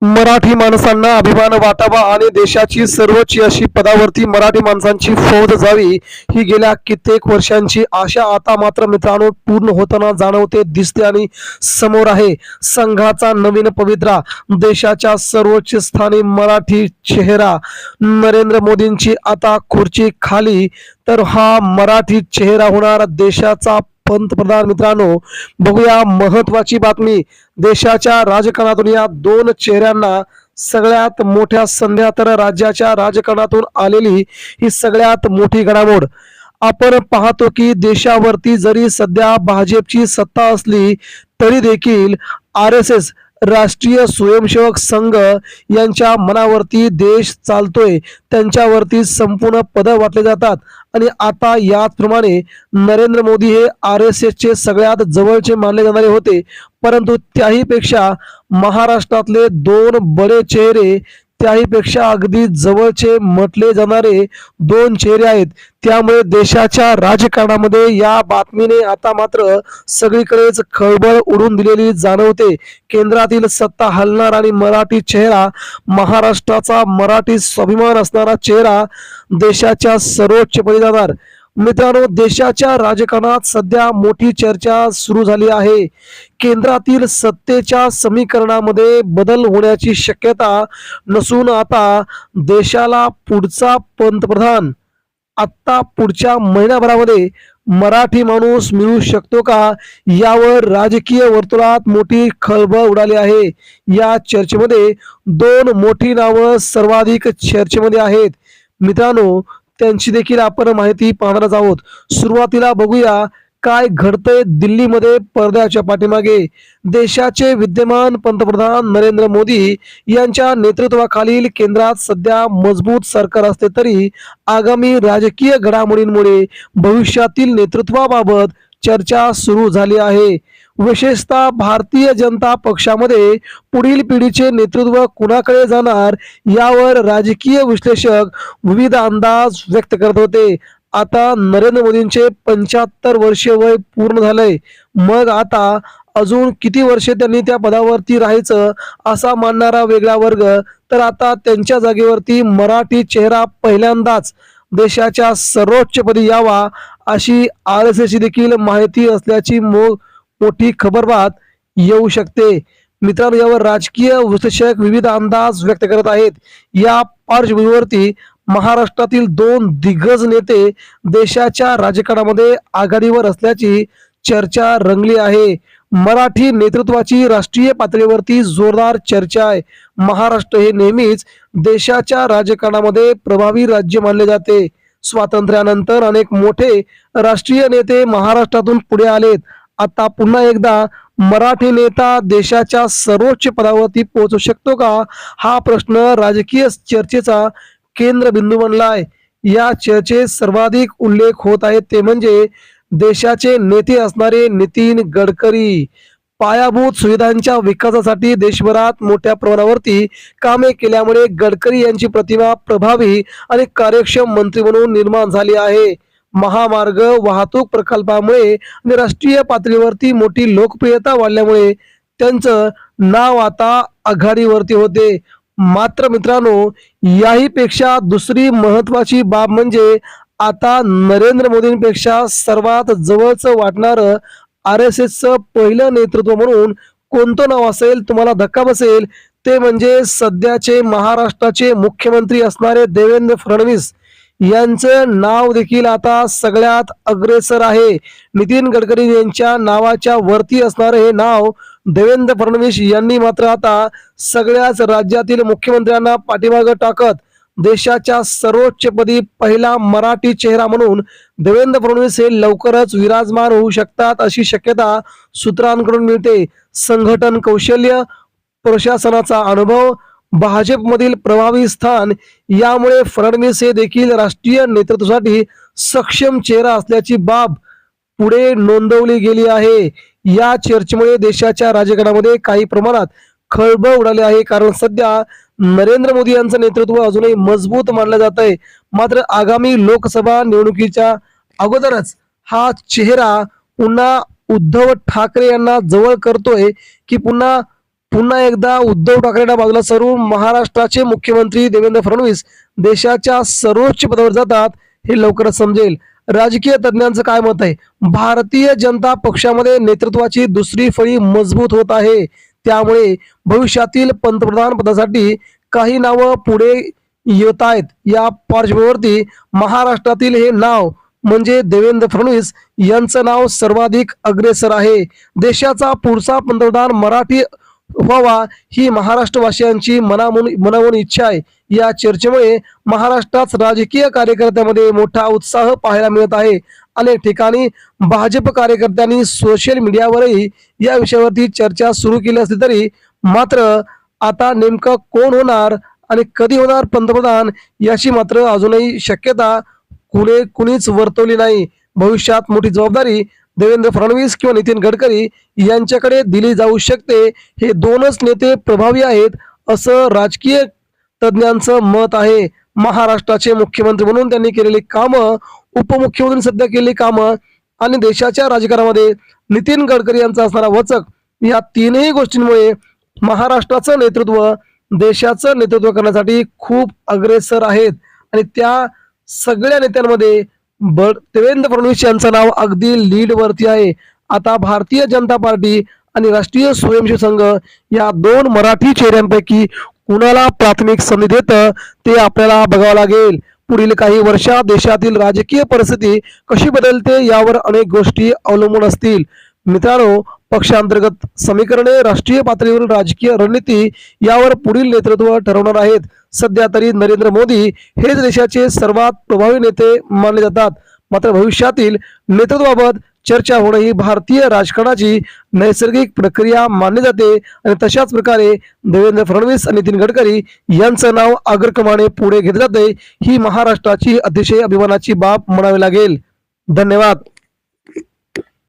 मराठी माणसांना अभिमान वाटावा आणि देशाची सर्वोच्च अशी पदावरती मराठी माणसांची फौज जावी ही गेल्या कित्येक वर्षांची आशा आता मात्र मित्रांनो पूर्ण होताना जाणवते, दिसते आणि समोर आहे. संघाचा नवीन पवित्रा, देशाच्या सर्वोच्च स्थानी मराठी चेहरा. नरेंद्र मोदींची आता खुर्ची खाली, तर हा मराठी चेहरा होणार देशाचा पंतप्रधान. मित्रांनो, बघूया महत्वाची बातमी. देशाच्या राजकारणातून या दोन चेहऱ्यांना सगळ्यात मोठ्या संध्या, तर राज्याच्या राजकारणातून आलेली ही सगळ्यात मोठी घडामोड. आपण पाहतो की देशावरती जरी सध्या भाजपची सत्ता असली तरी देखील RSS राष्ट्रीय स्वयंसेवक संघ यांच्या मनावरती देश चालतोय, त्यांच्यावरती संपूर्ण पद वाटले जातात. आणि आता याचप्रमाणे नरेंद्र मोदी हे RSS चे सगळ्यात जवळचे मानले जाणारे होते, परंतु त्याही पेक्षा महाराष्ट्रातले दोन बडे चेहरे, त्याहीपेक्षा अगदी जवळचे म्हटले जाणारे दोन चेहरे आहेत. त्यामुळे देशाच्या राजकारणामध्ये या बातमीने आता मात्र सगळीकडेच खळबळ उडून दिलेली जाणवते. केंद्रातील सत्ता हलणार आणि मराठी चेहरा, महाराष्ट्राचा मराठी स्वाभिमान असणारा चेहरा देशाच्या सर्वोच्च पदी जाणार. मित्रांनो, देशाच्या राजकारणात सध्या मोठी चर्चा सुरू झाली आहे. केंद्रातील सत्तेच्या समीकरणामध्ये बदल होण्याची शक्यता नसून आता देशाला पुढचा पंतप्रधान आता पुढच्या महिन्याभरामध्ये मराठी माणूस मिळू शकतो का, यावर राजकीय वर्तुळात मोठी खळबळ उडाली आहे. या चर्चेमध्ये दोन मोठी नावं सर्वाधिक चर्चेमध्ये आहेत. मित्रांनो, त्यांची देखील आपण माहिती पाहणार आहोत. सुरुवातीला बघूया काय घडतंय दिल्लीमध्ये पडद्याच्या पाठीमागे. देशाचे विद्यमान पंतप्रधान नरेंद्र मोदी यांच्या नेतृत्वाखालील केंद्रात सध्या मजबूत सरकार असते तरी आगामी राजकीय घडामोडींमुळे भविष्यातील नेतृत्वाबाबत चर्चा सुरू झाली आहे. विशेषतः भारतीय जनता पक्षामध्ये पुढील पिढीचे नेतृत्व कुणाकडे जाणार यावर राजकीय विश्लेषक विविध अंदाज व्यक्त करत होते. आता नरेंद्र मोदींचे 75 वर्षे वय पूर्ण झालंय, मग आता अजून किती वर्षे त्यांनी त्या पदावरती राहायचं असा मानणारा वेगळा वर्ग, तर आता त्यांच्या जागेवरती मराठी चेहरा पहिल्यांदाच देशाच्या सर्वोच्चपदी यावा अशी RSS ची देखील माहिती असल्याची मोठी खबरबात येऊ शकते. मित्रांनो, यावर राजकीय विश्लेषक विविध अंदाज व्यक्त करत आहेत. या पार्श्वभूमीवरती महाराष्ट्रातील दोन दिग्गज नेते देशाच्या राजकारणामध्ये आघाडीवर असल्याची चर्चा रंगली आहे. मराठी नेतृत्वाची राष्ट्रीय पातळीवरती जोरदार चर्चा आहे. महाराष्ट्र हे नेहमीच देशाच्या राजकारणामध्ये प्रभावी राज्य मानले जाते. स्वातंत्र्यानंतर अनेक मोठे राष्ट्रीय नेते महाराष्ट्रातून पुढे आलेत. आता पुन्हा एकदा मराठी नेता देशाच्या सर्वोच्च पदावरती पोहोचू शकतो का, हा प्रश्न राजकीय चर्चेचा केंद्रबिंदू बनलाय. या चर्चेत सर्वाधिक उल्लेख होत आहे ते म्हणजे देशाचे नेते असणारे नितीन गडकरी. पायाभूत सुविधांच्या विकासासाठी देशभरात मोठ्या प्रमाणावरती कामे केल्यामुळे गडकरी यांची प्रतिमा प्रभावी आणि कार्यक्षम मंत्री म्हणून निर्माण झाली आहे. महामार्ग वाहतूक प्रकल्पामुळे आणि राष्ट्रीय पातळीवरती मोठी लोकप्रियता वाढल्यामुळे त्यांचं नाव आता आघाडीवरती होते. मात्र मित्रांनो, याही पेक्षा दुसरी महत्वाची बाब म्हणजे आता नरेंद्र मोदींपेक्षा सर्वात जवळचं वाटणारं RSSचं पहिलं नेतृत्व म्हणून कोणतं नाव असेल, तुम्हाला धक्का बसेल, ते म्हणजे सध्याचे महाराष्ट्राचे मुख्यमंत्री असणारे देवेंद्र फडणवीस यांचं नाव देखील आता सगळ्यात अग्रेसर आहे. नितीन गडकरी यांच्या नावाच्या वरती असणारे हे नाव देवेंद्र फडणवीस यांनी मात्र आता सगळ्याच राज्यातील मुख्यमंत्र्यांना पाठीमागे टाकत देशाच्या सर्वोच्चपदी पहिला मराठी चेहरा म्हणून देवेंद्र फडणवीस हे लवकरच विराजमान होऊ शकतात अशी शक्यता सूत्रांकडून मिळते. संघटन कौशल्य, प्रशासनाचा अनुभव, भाजपमधील प्रभावी स्थान यामुळे फडणवीस हे देखील राष्ट्रीय नेतृत्वासाठी सक्षम चेहरा असल्याची बाब पुढे नोंदवली गेली आहे. या चर्चेमुळे देशाच्या राजकारणामध्ये काही प्रमाणात खळबळ उडाली आहे, कारण सध्या नरेंद्र मोदी यांचं नेतृत्व अजूनही मजबूत मानलं जात आहे. मात्र आगामी लोकसभा निवडणुकीच्या अगोदरच हा चेहरा पुन्हा उद्धव ठाकरे यांना जवळ करतोय की पुन्हा पुन्हा एकदा उद्धव ठाकरेंना बाजूला सरून महाराष्ट्राचे मुख्यमंत्री देवेंद्र फडणवीस देशाच्या सर्वोच्च पदावर जातात हे लवकरच समजेल. राजकीय तज्ञांचं काय मत आहे? भारतीय जनता पक्षामध्ये नेतृत्वाची दुसरी फळी मजबूत होत आहे. त्यामुळे भविष्यातील पंतप्रधान पदासाठी काही नावं पुढे येत आहेत. या पार्श्वभूमीवरती महाराष्ट्रातील हे नाव म्हणजे देवेंद्र फडणवीस यांचं नाव सर्वाधिक अग्रेसर आहे. देशाचा पुढचा पंतप्रधान मराठी व्हावा ही महाराष्ट्रवासियांची मनामन इच्छा आहे. या चर्चेमुळे महाराष्ट्रात राजकीय कार्यकर्त्यांमध्ये मोठा उत्साह पाहायला मिळत आहे. अनेक ठिकाणी भाजप कार्यकर्त्यांनी सोशल मीडियावरही या विषयावरती चर्चा सुरू केली असली तरी मात्र आता नेमकं कोण होणार आणि कधी होणार पंतप्रधान याची मात्र अजूनही शक्यता कुणीच वर्तवली नाही. भविष्यात मोठी जबाबदारी देवेंद्र फडणवीस किंवा नितीन गडकरी यांच्याकडे दिली जाऊ शकते. हे दोनच नेते प्रभावी आहेत असं राजकीय तज्ञांचं मत आहे. महाराष्ट्राचे मुख्यमंत्री म्हणून त्यांनी केलेली कामं, उपमुख्यमंत्री सध्या केलेली कामं आणि देशाच्या राजकारणामध्ये नितीन गडकरी यांचा असणारा वचक, या तीनही गोष्टींमुळे महाराष्ट्राचं नेतृत्व देशाचं नेतृत्व करण्यासाठी खूप अग्रेसर आहेत. आणि त्या सगळ्या नेत्यांमध्ये देवेंद्र फडणवीस यांचं नाव अगदी लीड वरती आहे. आता भारतीय जनता पार्टी आणि राष्ट्रीय स्वयंसेवक संघ या दोन मराठी चेहऱ्यांपैकी कुणाला प्राथमिक संधी देतं ते आपल्याला बघावं लागेल. पुढील काही वर्षात देशातील राजकीय परिस्थिती कशी बदलते यावर अनेक गोष्टी अवलंबून असतील. मित्रांनो, पक्षांतर्गत समीकरणे, राष्ट्रीय पातळीवरील राजकीय रणनीती यावर पुढील नेतृत्व ठरवणार आहेत. सध्या तरी नरेंद्र मोदी हेच देशाचे सर्वात प्रभावी नेते मानले जातात. मात्र भविष्यातील नेतृत्वाबाबत चर्चा होणं ही भारतीय राजकारणाची नैसर्गिक प्रक्रिया मानली जाते आणि तशाच प्रकारे देवेंद्र फडणवीस आणि नितीन गडकरी यांचं नाव अग्रक्रमाने पुढे घेतले जाते. ही महाराष्ट्राची अतिशय अभिमानाची बाब म्हणावी लागेल. धन्यवाद.